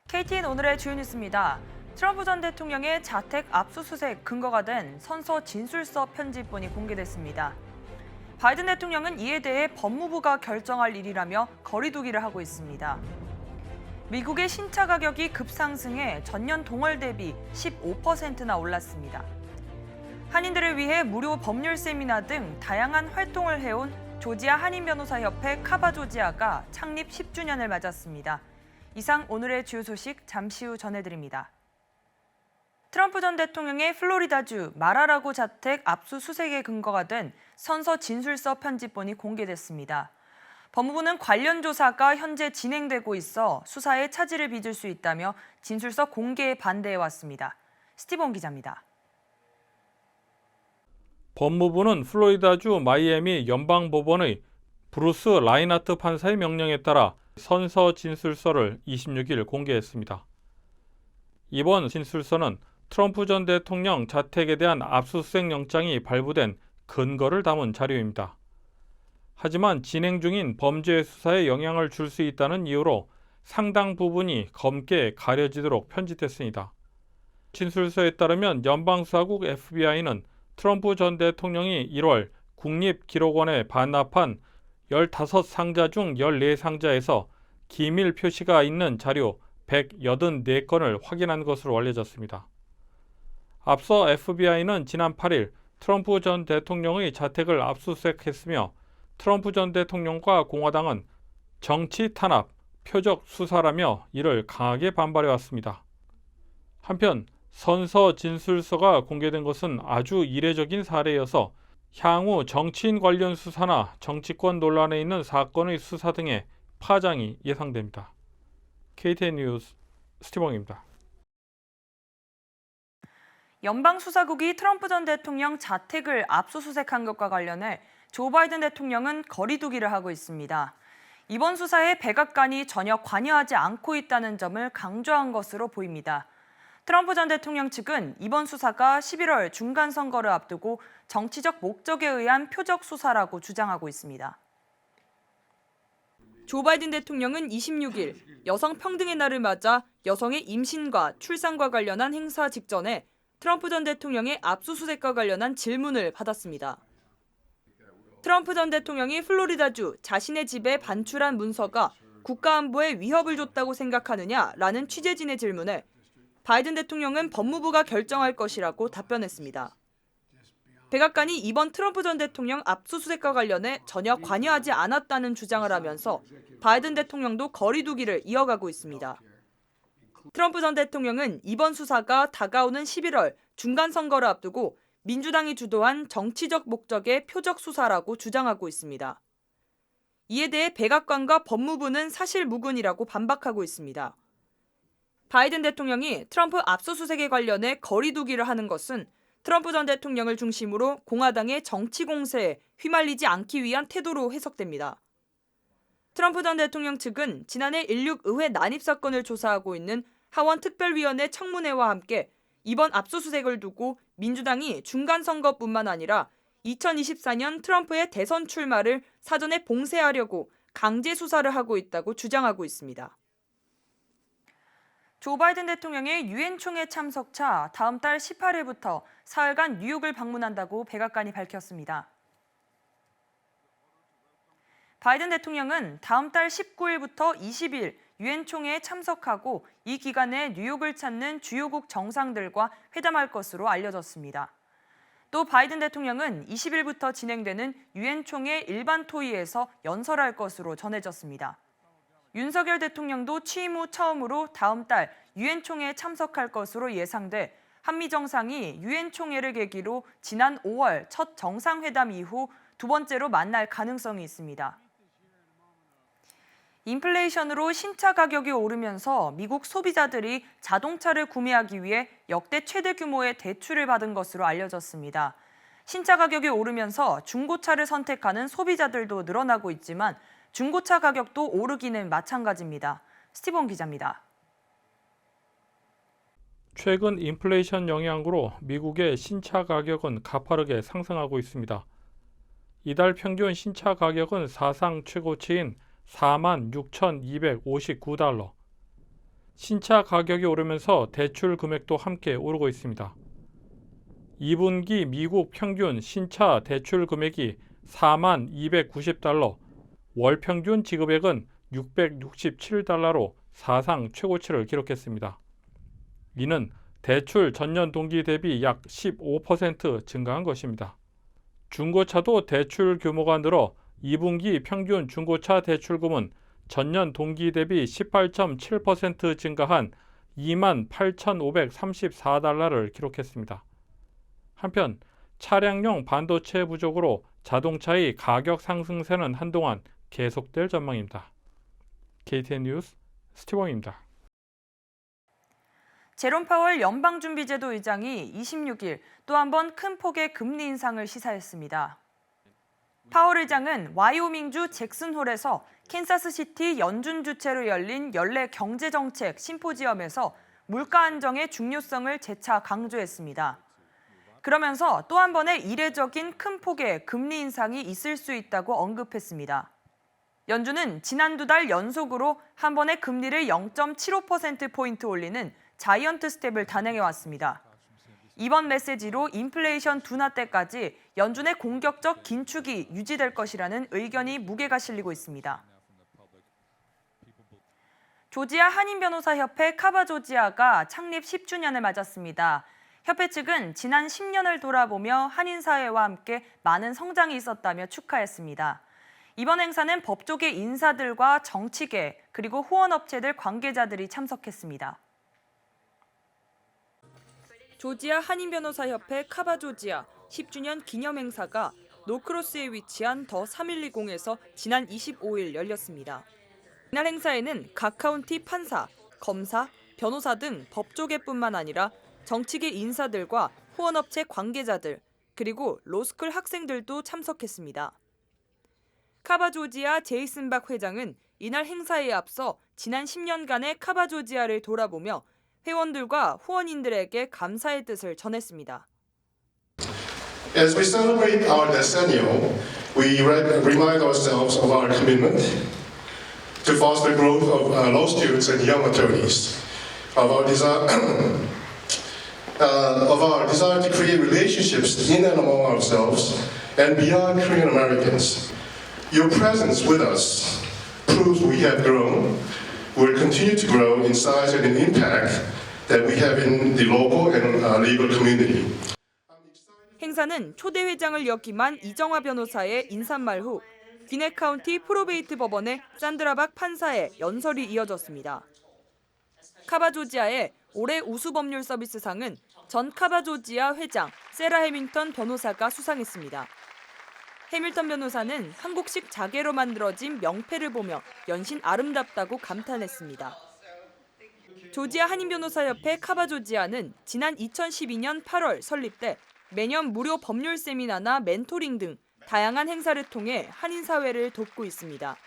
KTN 오늘의 주요 뉴스입니다. 트럼프 전 대통령의 자택 압수수색 근거가 된 선서 진술서 편집본이 공개됐습니다. 바이든 대통령은 이에 대해 법무부가 결정할 일이라며 거리두기를 하고 있습니다. 미국의 신차 가격이 급상승해 전년 동월 대비 15%나 올랐습니다. 한인들을 위해 무료 법률 세미나 등 다양한 활동을 해온 조지아 한인변호사협회 카바조지아가 창립 10주년을 맞았습니다. 이상 오늘의 주요 소식 잠시 후 전해드립니다. 트럼프 전 대통령의 플로리다주 마라라고 자택 압수수색의 근거가 된 선서 진술서 편집본이 공개됐습니다. 법무부는 관련 조사가 현재 진행되고 있어 수사에 차질을 빚을 수 있다며 진술서 공개에 반대해왔습니다. 스티븐 기자입니다. 법무부는 플로리다주 마이애미 연방법원의 브루스 라인하트 판사의 명령에 따라 선서 진술서를 26일 공개했습니다. 이번 진술서는 트럼프 전 대통령 자택에 대한 압수수색 영장이 발부된 근거를 담은 자료입니다. 하지만 진행 중인 범죄 수사에 영향을 줄 수 있다는 이유로 상당 부분이 검게 가려지도록 편집됐습니다. 진술서에 따르면 연방수사국 FBI는 트럼프 전 대통령이 1월 국립기록원에 반납한 15상자 중 14상자에서 기밀 표시가 있는 자료 184건을 확인한 것으로 알려졌습니다. 앞서 FBI는 지난 8일 트럼프 전 대통령의 자택을 압수수색했으며 트럼프 전 대통령과 공화당은 정치 탄압, 표적 수사라며 이를 강하게 반발해왔습니다. 한편 선서 진술서가 공개된 것은 아주 이례적인 사례여서 향후 정치인 관련 수사나 정치권 논란에 있는 사건의 수사 등의 파장이 예상됩니다. KTN 뉴스 스티븐입니다. 연방수사국이 트럼프 전 대통령 자택을 압수수색한 것과 관련해 조 바이든 대통령은 거리두기를 하고 있습니다. 이번 수사에 백악관이 전혀 관여하지 않고 있다는 점을 강조한 것으로 보입니다. 트럼프 전 대통령 측은 이번 수사가 11월 중간선거를 앞두고 정치적 목적에 의한 표적 수사라고 주장하고 있습니다. 조 바이든 대통령은 26일 여성 평등의 날을 맞아 여성의 임신과 출산과 관련한 행사 직전에 트럼프 전 대통령의 압수수색과 관련한 질문을 받았습니다. 트럼프 전 대통령이 플로리다주 자신의 집에 반출한 문서가 국가안보에 위협을 줬다고 생각하느냐라는 취재진의 질문에 바이든 대통령은 법무부가 결정할 것이라고 답변했습니다. 백악관이 이번 트럼프 전 대통령 압수수색과 관련해 전혀 관여하지 않았다는 주장을 하면서 바이든 대통령도 거리두기를 이어가고 있습니다. 트럼프 전 대통령은 이번 수사가 다가오는 11월 중간선거를 앞두고 민주당이 주도한 정치적 목적의 표적 수사라고 주장하고 있습니다. 이에 대해 백악관과 법무부는 사실무근이라고 반박하고 있습니다. 바이든 대통령이 트럼프 압수수색에 관련해 거리두기를 하는 것은 트럼프 전 대통령을 중심으로 공화당의 정치 공세에 휘말리지 않기 위한 태도로 해석됩니다. 트럼프 전 대통령 측은 지난해 16 의회 난입 사건을 조사하고 있는 하원 특별위원회 청문회와 함께 이번 압수수색을 두고 민주당이 중간선거뿐만 아니라 2024년 트럼프의 대선 출마를 사전에 봉쇄하려고 강제 수사를 하고 있다고 주장하고 있습니다. 조 바이든 대통령의 유엔 총회 참석차 다음 달 18일부터 사흘간 뉴욕을 방문한다고 백악관이 밝혔습니다. 바이든 대통령은 다음 달 19일부터 20일 유엔 총회에 참석하고 이 기간에 뉴욕을 찾는 주요국 정상들과 회담할 것으로 알려졌습니다. 또 바이든 대통령은 20일부터 진행되는 유엔 총회 일반 토의에서 연설할 것으로 전해졌습니다. 윤석열 대통령도 취임 후 처음으로 다음 달 유엔 총회에 참석할 것으로 예상돼 한미 정상이 유엔 총회를 계기로 지난 5월 첫 정상회담 이후 두 번째로 만날 가능성이 있습니다. 인플레이션으로 신차 가격이 오르면서 미국 소비자들이 자동차를 구매하기 위해 역대 최대 규모의 대출을 받은 것으로 알려졌습니다. 신차 가격이 오르면서 중고차를 선택하는 소비자들도 늘어나고 있지만 중고차 가격도 오르기는 마찬가지입니다. 스티븐 기자입니다. 최근 인플레이션 영향으로 미국의 신차 가격은 가파르게 상승하고 있습니다. 이달 평균 신차 가격은 사상 최고치인 46,259달러, 신차 가격이 오르면서 대출 금액도 함께 오르고 있습니다. 2분기 미국 평균 신차 대출 금액이 4만 290달러, 월 평균 지급액은 667달러로 사상 최고치를 기록했습니다. 이는 대출 전년 동기 대비 약 15% 증가한 것입니다. 중고차도 대출 규모가 늘어 2분기 평균 중고차 대출금은 전년 동기 대비 18.7% 증가한 28,534달러를 기록했습니다. 한편 차량용 반도체 부족으로 자동차의 가격 상승세는 한동안 계속될 전망입니다. KTN 뉴스 스티븐입니다. 제롬 파월 연방준비제도 의장이 26일 또 한 번 큰 폭의 금리 인상을 시사했습니다. 파월 의장은 와이오밍주 잭슨홀에서 캔사스시티 연준 주최로 열린 연례 경제정책 심포지엄에서 물가 안정의 중요성을 재차 강조했습니다. 그러면서 또 한 번의 이례적인 큰 폭의 금리 인상이 있을 수 있다고 언급했습니다. 연준은 지난 2달 연속으로 한 번에 금리를 0.75%포인트 올리는 자이언트 스텝을 단행해왔습니다. 이번 메시지로 인플레이션 둔화 때까지 연준의 공격적 긴축이 유지될 것이라는 의견이 무게가 실리고 있습니다. 조지아 한인변호사협회 카바조지아가 창립 10주년을 맞았습니다. 협회 측은 지난 10년을 돌아보며 한인사회와 함께 많은 성장이 있었다며 축하했습니다. 이번 행사는 법조계 인사들과 정치계 그리고 후원업체들 관계자들이 참석했습니다. 조지아 한인변호사협회 카바조지아 10주년 기념행사가 노크로스에 위치한 더 3120에서 지난 25일 열렸습니다. 이날 행사에는 각 카운티 판사, 검사, 변호사 등 법조계뿐만 아니라 정치계 인사들과 후원업체 관계자들, 그리고 로스쿨 학생들도 참석했습니다. 카바조지아 제이슨 박 회장은 이날 행사에 앞서 지난 10년간의 카바조지아를 돌아보며 회원들과 후원인들에게 감사의 뜻을 전했습니다. As we celebrate our decennial, we remind ourselves of our commitment to foster growth of law students and young attorneys, of our desire to create relationships in and among ourselves and beyond Korean Americans. Your presence with us proves we have grown, will continue to grow in size and in impact that we have in the local and legal community. 행사는 초대 회장을 역임한 이정화 변호사의 인사말 후 귀네 카운티 프로베이트 법원의 산드라 박 판사의 연설이 이어졌습니다. 카바조지아의 올해 우수 법률 서비스상은 전 카바조지아 회장 세라 해밍턴 변호사가 수상했습니다. 해밀턴 변호사는 한국식 자개로 만들어진 명패를 보며 연신 아름답다고 감탄했습니다. 조지아 한인변호사협회 카바조지아는 지난 2012년 8월 설립 때 매년 무료 법률 세미나나 멘토링 등 다양한 행사를 통해 한인사회를 돕고 있습니다.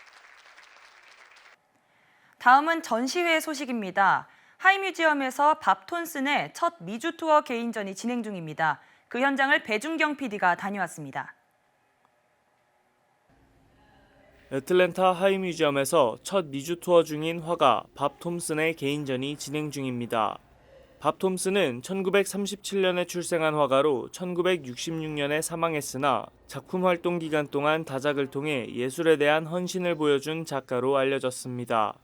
다음은 전시회 소식입니다. 하이뮤지엄에서 밥 톤슨의 첫 미주 투어 개인전이 진행 중입니다. 그 현장을 배준경 PD가 다녀왔습니다. 애틀랜타 하이뮤지엄에서 첫 미주 투어 중인 화가 밥 톰슨의 개인전이 진행 중입니다. 밥 톰슨은 1937년에 출생한 화가로 1966년에 사망했으나 작품 활동 기간 동안 다작을 통해 예술에 대한 헌신을 보여준 작가로 알려졌습니다.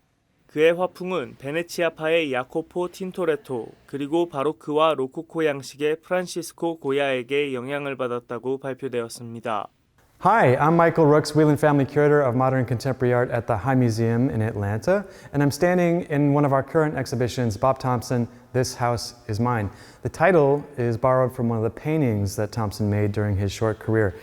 그의 화풍은 베네치아파의 야코포 틴토레토 그리고 바로크와 로코코 양식의 프란시스코 고야에게 영향을 받았다고 발표되었습니다. Hi, I'm Michael Rooks, Whelan Family Curator of Modern Contemporary Art at the High Museum in Atlanta, and I'm standing in one of our current exhibitions, Bob Thompson, This House is Mine. The title is borrowed from one of the paintings that Thompson made during his short career.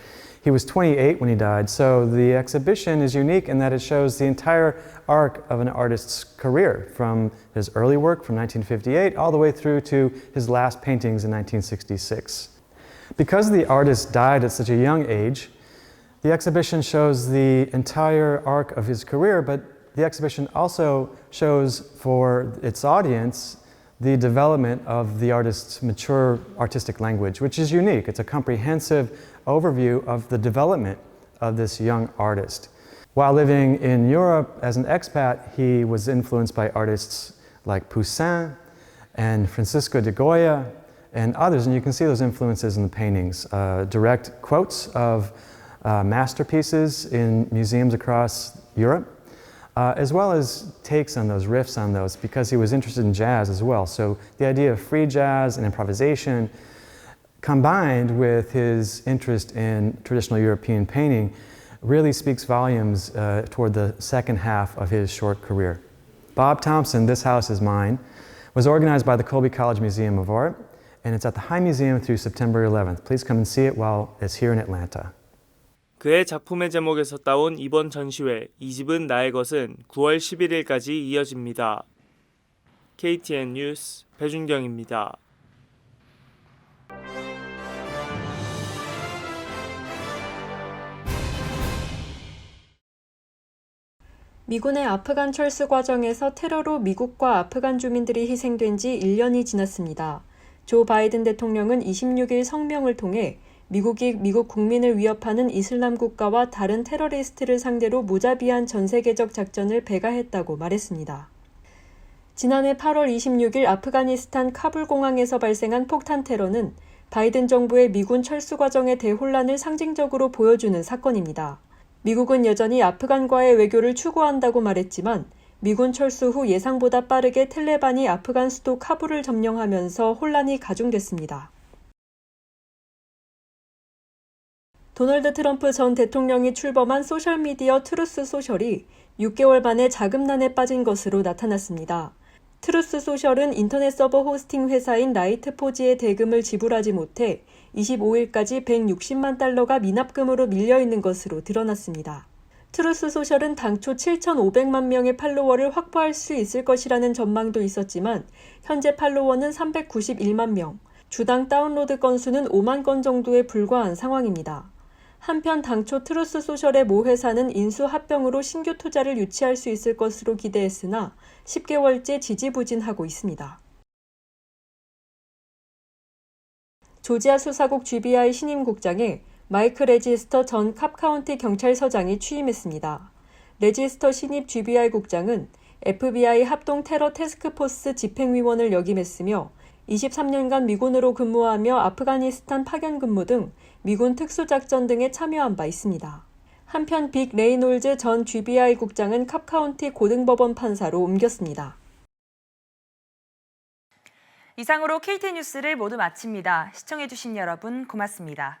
He was 28 when he died, so the exhibition is unique in that it shows the entire arc of an artist's career, from his early work from 1958 all the way through to his last paintings in 1966. Because the artist died at such a young age, the exhibition shows the entire arc of his career, but the exhibition also shows for its audience the development of the artist's mature artistic language, which is unique. It's a comprehensive overview of the development of this young artist. While living in Europe as an expat, he was influenced by artists like Poussin and Francisco de Goya and others, and you can see those influences in the paintings. Direct quotes of masterpieces in museums across Europe, as well as takes on those, riffs on those, because he was interested in jazz as well. So the idea of free jazz and improvisation combined with his interest in traditional European painting really speaks volumes toward the second half of his short career. Bob Thompson, This House Is Mine, was organized by the Colby College Museum of Art, and it's at the High Museum through September 11th. Please come and see it while it's here in Atlanta. 그의 작품의 제목에서 따온 이번 전시회 이 집은 나의 것은 9월 11일까지 이어집니다. KTN 뉴스 배준경입니다. 미군의 아프간 철수 과정에서 테러로 미국과 아프간 주민들이 희생된 지 1년이 지났습니다. 조 바이든 대통령은 26일 성명을 통해 미국이 미국 국민을 위협하는 이슬람 국가와 다른 테러리스트를 상대로 무자비한 전 세계적 작전을 배가했다고 말했습니다. 지난해 8월 26일 아프가니스탄 카불 공항에서 발생한 폭탄 테러는 바이든 정부의 미군 철수 과정의 대혼란을 상징적으로 보여주는 사건입니다. 미국은 여전히 아프간과의 외교를 추구한다고 말했지만 미군 철수 후 예상보다 빠르게 텔레반이 아프간 수도 카불을 점령하면서 혼란이 가중됐습니다. 도널드 트럼프 전 대통령이 출범한 소셜미디어 트루스 소셜이 6개월 만에 자금난에 빠진 것으로 나타났습니다. 트루스 소셜은 인터넷 서버 호스팅 회사인 라이트포지의 대금을 지불하지 못해 25일까지 160만 달러가 미납금으로 밀려있는 것으로 드러났습니다. 트루스 소셜은 당초 7,500만 명의 팔로워를 확보할 수 있을 것이라는 전망도 있었지만 현재 팔로워는 391만 명, 주당 다운로드 건수는 5만 건 정도에 불과한 상황입니다. 한편 당초 트루스 소셜의 모 회사는 인수 합병으로 신규 투자를 유치할 수 있을 것으로 기대했으나 10개월째 지지부진하고 있습니다. 조지아 수사국 GBI 신임 국장에 마이크 레지스터 전 캅카운티 경찰서장이 취임했습니다. 레지스터 신입 GBI 국장은 FBI 합동 테러 태스크포스 집행위원을 역임했으며 23년간 미군으로 근무하며 아프가니스탄 파견 근무 등 미군 특수작전 등에 참여한 바 있습니다. 한편 빅 레이놀즈 전 GBI 국장은 캅카운티 고등법원 판사로 옮겼습니다. 이상으로 KT 뉴스를 모두 마칩니다. 시청해주신 여러분 고맙습니다.